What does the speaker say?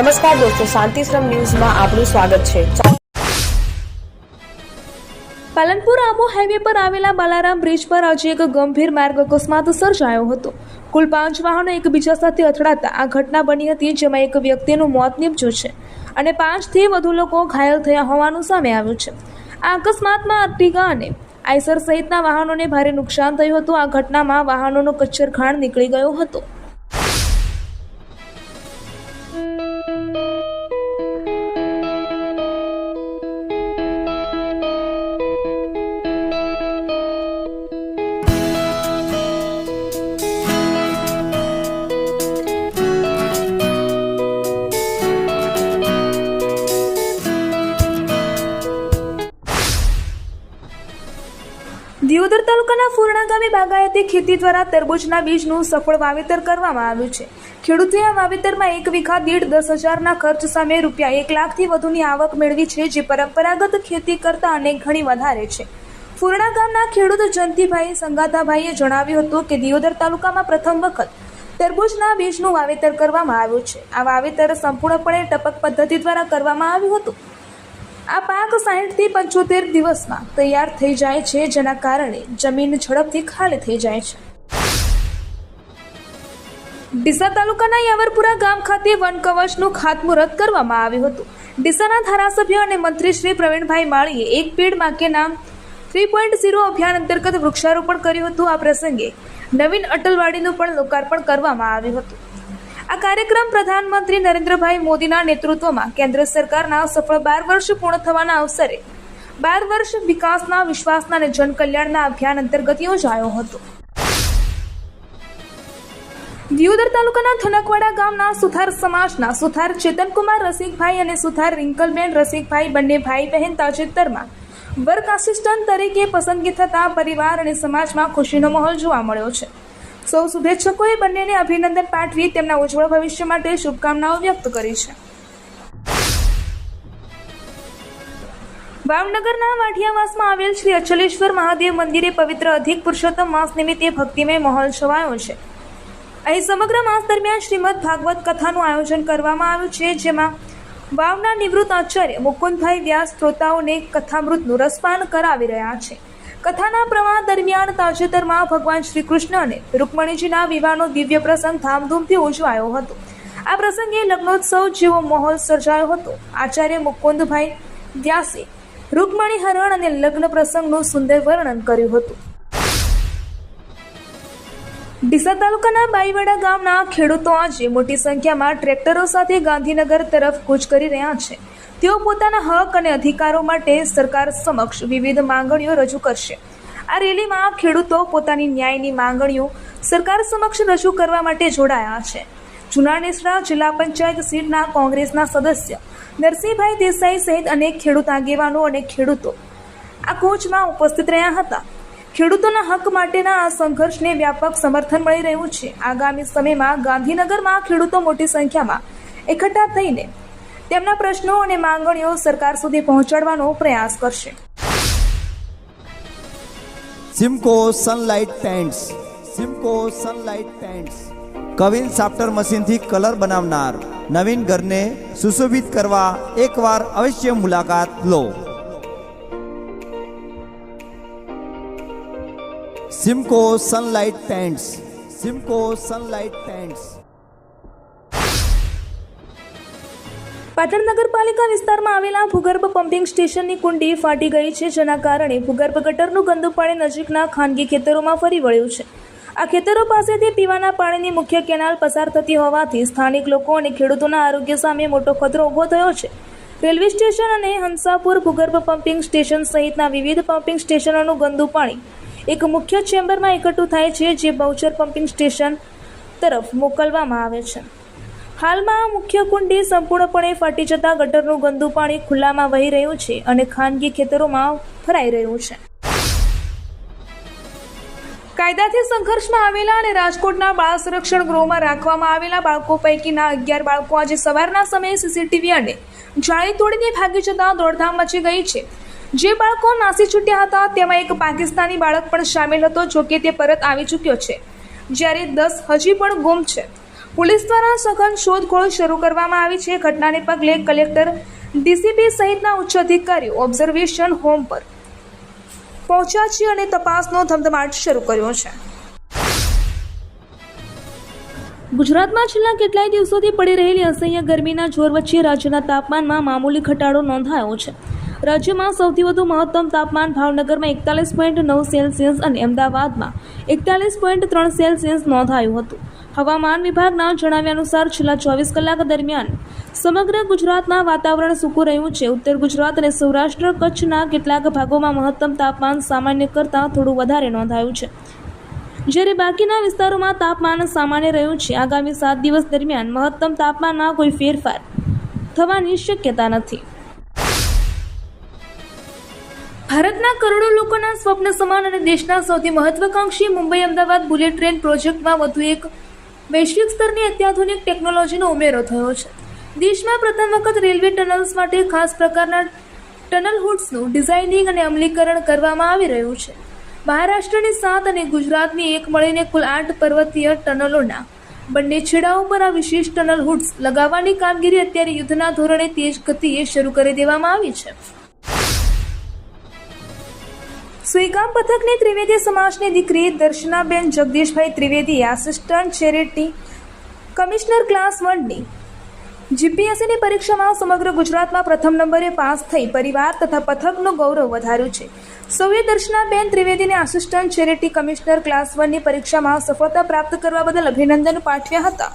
નમસ્કાર દોસ્તો, શાંતિશ્રમ ન્યૂઝમાં આપનું સ્વાગત છે। પાલનપુર આબુ હાઈવે પર આવેલા બાલારામ બ્રિજ પર આજે એક ગંભીર માર્ગ અકસ્માત સર્જાયો હતો। કુલ 5 વાહનો એકબીજા સાથે અથડાતા આ ઘટના બની હતી, જેમાં એક વ્યક્તિનું મોત નીપજ્યું છે અને 5 થી વધુ લોકો ઘાયલ થયા હોવાનું સામે આવ્યું છે। આ અકસ્માતમાં અર્ટિગા અને આઈસર સહિતના વાહનોને ભારે નુકસાન થયું હતું। આ ઘટનામાં વાહનોનો કચ્છરખાણ નીકળી ગયો હતો। દિયોદર તાલુકાના ફુરણા ગામે બાગાયતી ખેતી દ્વારા તરબૂચના બીજનું સફળ વાવેતર કરવામાં આવ્યું છે। ખેડૂતોએ આ વાવેતરમાં 1 વીઘા દીઠ 10,000ના ખર્ચ સામે રૂપિયા 1 લાખથી વધુની આવક મેળવી છે, જે પરંપરાગત ખેતી કરતા અનેક ગણી વધારે છે। ફુરણા ગામના ખેડૂત જંતીભાઈ સંગાતાભાઈએ જણાવ્યું હતું કે દિયોદર તાલુકામાં પ્રથમ વખત તરબૂચના બીજનું વાવેતર કરવામાં આવ્યું છે। આ વાવેતર સંપૂર્ણપણે ટપક પદ્ધતિ દ્વારા કરવામાં આવ્યું હતું। આ પાક 60 થી 75 દિવસમાં તૈયાર થઈ જાય છે, જેના કારણે જમીન ઝડપથી ખાલી થઈ જાય છે। ડીસા તાલુકાના યાવરપુરા ગામ ખાતે વન કવચનું ખાતમુહૂર્ત કરવામાં આવ્યું હતું। ડીસાના ધારાસભ્ય અને મંત્રી શ્રી પ્રવીણભાઈ માળીએ એક પેડ માં કે નામ 3.0 અભિયાન અંતર્ગત વૃક્ષારોપણ કર્યું હતું। આ પ્રસંગે નવીન અટલવાડીનું પણ લોકાર્પણ કરવામાં આવ્યું હતું। આ કાર્યક્રમ પ્રધાનમંત્રી નરેન્દ્રભાઈ મોદીના નેતૃત્વમાં કેન્દ્ર સરકારના સફળ 12 વર્ષ પૂર્ણ થવાના અવસરે 12 વર્ષ વિકાસના, વિશ્વાસના અને જનકલ્યાણના અભિયાન અંતર્ગત યોજાયો હતો। દિયોદર તાલુકાના થનકવાડા ગામના સુથાર સમાજના સુથાર ચેતનકુમાર રસિકભાઈ અને સુથાર રિંકલબેન રસિકભાઈ બંને ભાઈ બહેન તાજેતરમાં વર્ક આસિસ્ટન્ટ તરીકે પસંદગી થતા પરિવાર અને સમાજમાં ખુશીનો માહોલ જોવા મળ્યો છે। સૌ શુભેચ્છકોએ બંનેને અભિનંદન પાઠવી તેમના ઉજ્જવળ ભવિષ્ય માટે શુભકામનાઓ વ્યક્ત કરી છે। ભાવનગરના વાઢિયાવાસમાં આવેલ શ્રી અચલેશ્વર મહાદેવ મંદિરે પવિત્ર અધિક પુરુષોત્તમ માસ નિમિત્તે ભક્તિમય માહોલ છવાયો છે। અહીં સમગ્ર માસ દરમિયાન શ્રીમદ ભાગવત કથાનું આયોજન કરવામાં આવ્યું છે, જેમાં વાવના નિવૃત્ત આચાર્ય મુકુંદભાઈ વ્યાસ શ્રોતાઓને કથામૃતનું રસપાન કરાવી રહ્યા છે। કથાના પ્રવાહ દરમિયાન તાજેતરમાં ભગવાન શ્રી કૃષ્ણ અને રૂકમણીજીના વિવાહનો દિવ્ય પ્રસંગ ધામધૂમથી ઉજવાયો હતો। આ પ્રસંગે લગ્નોત્સવ જેવો માહોલ સર્જાયો હતો। આચાર્ય મુકુંદભાઈ વ્યાસે રૂકમણી હરણ અને લગ્ન પ્રસંગનું સુંદર વર્ણન કર્યું હતું। ડીસા તાલુકાના બાઈવાડા ગામના ખેડૂતો આજે મોટી સંખ્યામાં ટ્રેક્ટરો સાથે ગાંધીનગર તરફ કૂચ કરી રહ્યા છે। તેઓ પોતાના હક અને અધિકારો માટે સરકાર સમક્ષ વિવિધ માંગણીઓ રજૂ કરશે। આ રેલીમાં ખેડૂતો પોતાની ન્યાયની માંગણીઓ સરકાર સમક્ષ રજૂ કરવા માટે જોડાયા છે। જૂના નેસડા જિલ્લા પંચાયત સીટના કોંગ્રેસના સદસ્ય નરસિંહભાઈ દેસાઈ સહિત અનેક ખેડૂત આગેવાનો અને ખેડૂતો આ કૂચમાં ઉપસ્થિત રહ્યા હતા। ખેડૂતોના હક માટેના આ સંઘર્ષને વ્યાપક સમર્થન મળી રહ્યું છે। આગામી સમયમાં ગાંધીનગરમાં ખેડૂતો મોટી સંખ્યામાં એકઠા થઈને તેમના પ્રશ્નો અને માંગણીઓ સરકાર સુધી પહોંચાડવાનો પ્રયાસ કરશે। Simco sunlight paints, Simco sunlight paints કવિન સાફ્ટર મશીનથી કલર બનાવનાર નવીન ઘરને સુશોભિત કરવા એકવાર અવશ્ય મુલાકાત લો। Simco sunlight paints, Simco sunlight paints. Patan નગરપાલિકા વિસ્તારમાં આવેલા ભૂગર્ભ પમ્પિંગ સ્ટેશનની કુંડી ફાટી ગઈ છે, જેના કારણે ભૂગર્ભ ગટરનું ગંદુ પાણી નજીકના ખાનગી ખેતરોમાં ફરી વળ્યું છે। આ ખેતરો પાસેથી પીવાના પાણીની મુખ્ય કેનાલ પસાર થતી હોવાથી સ્થાનિક લોકો અને ખેડૂતોના આરોગ્ય સામે મોટો ખતરો ઊભો થયો છે। રેલવે સ્ટેશન અને હંસાપુર ભૂગર્ભ પમ્પિંગ સ્ટેશન સહિતના વિવિધ પમ્પિંગ સ્ટેશનોનું ગંદુ પાણી એક મુખ્ય ચેમ્બરમાં એકઠું થાય છે, જે બહુચર પમ્પિંગ સ્ટેશન તરફ મોકલવામાં આવે છે। હાલમાં મુખ્ય કુંડી સંપૂર્ણપણે ફાટી જતા ગટરનું ગંદુ પાણી ખુલ્લામાં વહી રહ્યું છે અને ખાનગી ખેતરોમાં ભરાઈ રહ્યું છે। કાયદાથી સંઘર્ષમાં આવેલા અને રાજકોટના બાળ સંરક્ષણ ગૃહમાં રાખવામાં આવેલા બાળકો પૈકીના 11 બાળકો આજે સવારના સમયે સીસીટીવી અને જાળી તોડીને ભાગી જતા દોડધામ મચી ગઈ છે। જે બાળકો નાસી છૂટ્યા હતા તેમાં એક પાકિસ્તાની બાળક પણ સામેલ હતો, જો કે તે પરત આવી ચૂક્યો છે, જ્યારે 10 હજી પણ ગુમ છે। પોલીસ દ્વારા સઘન શોધખોળ શરૂ કરવામાં આવી છે. ઘટનાને પગલે કલેક્ટર, ડીસીપી સહિતના ઉચ્ચ અધિકારીઓ ઓબ્ઝર્વેશન હોમ પર પહોંચ્યા છે અને તપાસનો ધમધમાટ શરૂ કર્યો છે. ગુજરાતમાં છેલ્લા કેટલાય દિવસોથી પડી રહેલી અસહ્ય ગરમીના જોર વચ્ચે રાજ્યના તાપમાનમાં મામૂલી ઘટાડો નોંધાયો છે. રાજ્યમાં સૌથી વધુ મહત્તમ તાપમાન ભાવનગરમાં 41.9 સેલ્સિયસ અને અમદાવાદમાં 41.3 સેલ્સિયસ નોંધાયું હતું. હવામાન વિભાગના જણાવ્યા અનુસાર છેલ્લા 24 કલાક દરમિયાન સમગ્ર ગુજરાતમાં વાતાવરણ સૂકું રહ્યું છે. ઉત્તર ગુજરાત અને સૌરાષ્ટ્ર કચ્છના કેટલાક ભાગોમાં મહત્તમ તાપમાન સામાન્ય કરતાં થોડું વધારે નોંધાયું છે, જ્યારે બાકીના વિસ્તારોમાં તાપમાન સામાન્ય રહ્યું છે. આગામી 7 દિવસ દરમિયાન મહત્તમ તાપમાનમાં કોઈ ફેરફાર થવાની શક્યતા નથી. ભારતના કરોડો લોકોના સ્વપ્ન સમાન અને દેશના સૌથી મહત્વાકાંક્ષી મુંબઈ અમદાવાદ બુલેટ ટ્રેન પ્રોજેક્ટમાં વધુ એક વૈશ્વિક સ્તરની અત્યાધુનિક ટેકનોલોજીનો ઉમેરો થયો છે. દેશમાં પ્રથમ વખત રેલવે ટનલ્સ માટે ખાસ પ્રકારના ટનલ હુડ્સનું ડિઝાઇનિંગ અને અમલીકરણ કરવામાં આવી રહ્યું છે. મહારાષ્ટ્રની 7 અને ગુજરાતની 1 મળીને કુલ 8 પર્વતીય ટનલોના બંને છેડાઓ પર આ વિશેષ ટનલ હુડ્સ લગાવવાની કામગીરી અત્યારે યુદ્ધના ધોરણે તેજ ગતિએ શરૂ કરી દેવામાં આવી છે. સુઈગામ પથકની ત્રિવેદી સમાજની દીકરી દર્શનાબેન જગદીશભાઈ ત્રિવેદીએ આસિસ્ટન્ટ ચેરિટી કમિશનર ક્લાસ 1ની જીપીએસસીની પરીક્ષામાં સમગ્ર ગુજરાતમાં પ્રથમ નંબરે પાસ થઈ પરિવાર તથા પથકનું ગૌરવ વધાર્યું છે. સૌએ દર્શનાબેન ત્રિવેદીને આસિસ્ટન્ટ ચેરિટી કમિશનર ક્લાસ 1ની પરીક્ષામાં સફળતા પ્રાપ્ત કરવા બદલ અભિનંદન પાઠવ્યા હતા.